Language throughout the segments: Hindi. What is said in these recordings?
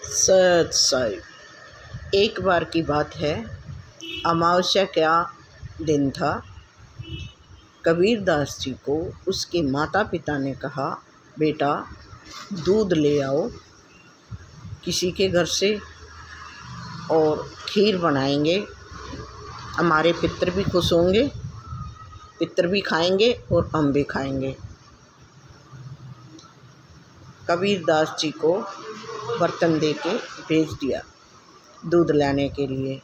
सत साहिब। एक बार की बात है, अमावस्या का दिन था। कबीरदास जी को उसके माता पिता ने कहा, बेटा दूध ले आओ किसी के घर से और खीर बनाएंगे। हमारे पितर भी खुश होंगे, पितर भी खाएंगे और हम भी खाएंगे। कबीरदास जी को बर्तन दे के भेज दिया दूध लाने के लिए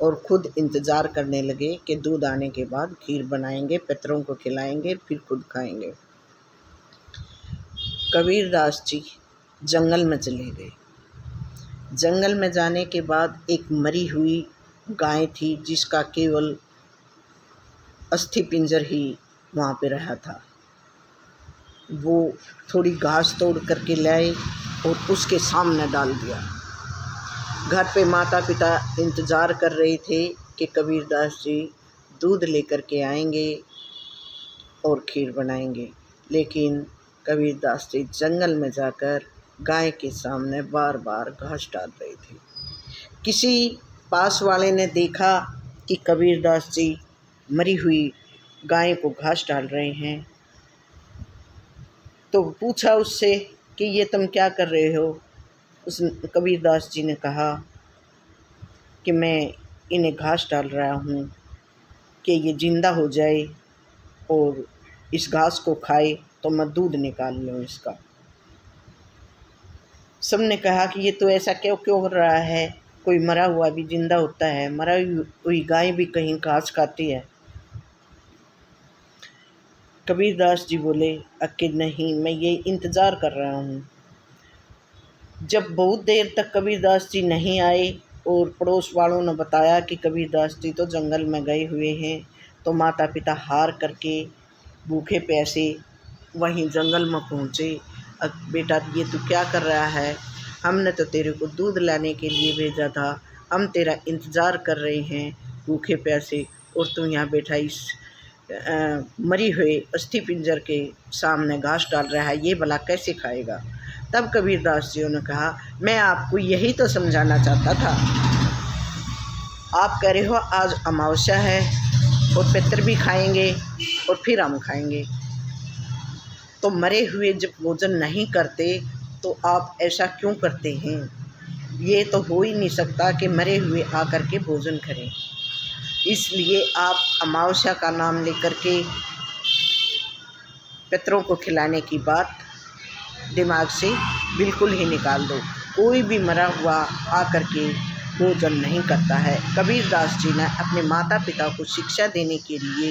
और खुद इंतज़ार करने लगे कि दूध आने के बाद खीर बनाएंगे, पितरों को खिलाएंगे, फिर खुद खाएंगे। कबीरदास जी जंगल में चले गए। जंगल में जाने के बाद एक मरी हुई गाय थी जिसका केवल अस्थि पिंजर ही वहाँ पे रहा था। वो थोड़ी घास तोड़ करके लाए और उसके सामने डाल दिया। घर पे माता पिता इंतज़ार कर रहे थे कि कबीरदास जी दूध लेकर के आएंगे और खीर बनाएंगे, लेकिन कबीरदास जी जंगल में जाकर गाय के सामने बार बार घास डाल रहे थे। किसी पास वाले ने देखा कि कबीरदास जी मरी हुई गाय को घास डाल रहे हैं, तो पूछा उससे कि ये तुम क्या कर रहे हो। उस कबीरदास जी ने कहा कि मैं इन्हें घास डाल रहा हूँ कि ये ज़िंदा हो जाए और इस घास को खाए तो मैं दूध निकाल लूँ इसका। सबने कहा कि ये तो ऐसा क्यों हो रहा है, कोई मरा हुआ भी ज़िंदा होता है, मरा हुई गाय भी कहीं घास खाती है। कबीरदास जी बोले कि नहीं, मैं ये इंतज़ार कर रहा हूँ। जब बहुत देर तक कबीरदास जी नहीं आए और पड़ोस वालों ने बताया कि कबीरदास जी तो जंगल में गए हुए हैं, तो माता पिता हार करके भूखे प्यासे वहीं जंगल में पहुँचे। बेटा ये तू क्या कर रहा है, हमने तो तेरे को दूध लाने के लिए भेजा था, हम तेरा इंतज़ार कर रहे हैं भूखे प्यासे, और तू यहाँ बैठा इस मरी हुए अस्थि पिंजर के सामने घास डाल रहा है, ये भला कैसे खाएगा। तब कबीरदास जी ने कहा, मैं आपको यही तो समझाना चाहता था। आप कह रहे हो आज अमावस्या है और पितर भी खाएंगे और फिर हम खाएंगे, तो मरे हुए जब भोजन नहीं करते तो आप ऐसा क्यों करते हैं। ये तो हो ही नहीं सकता कि मरे हुए आकर के भोजन करें। इसलिए आप अमावस्या का नाम लेकर के पितरों को खिलाने की बात दिमाग से बिल्कुल ही निकाल दो। कोई भी मरा हुआ आकर के भोजन नहीं करता है। कबीरदास जी ने अपने माता पिता को शिक्षा देने के लिए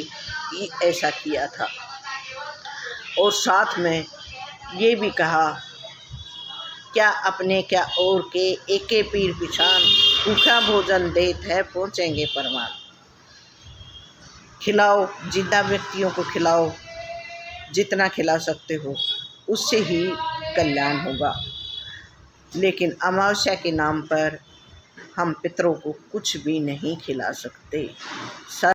ही ऐसा किया था और साथ में ये भी कहा, क्या अपने क्या और के एके पीर पिछान, भूखा भोजन देत है पहुँचेंगे परमान। खिलाओ, जिंदा व्यक्तियों को खिलाओ, जितना खिला सकते हो उससे ही कल्याण होगा। लेकिन अमावस्या के नाम पर हम पितरों को कुछ भी नहीं खिला सकते।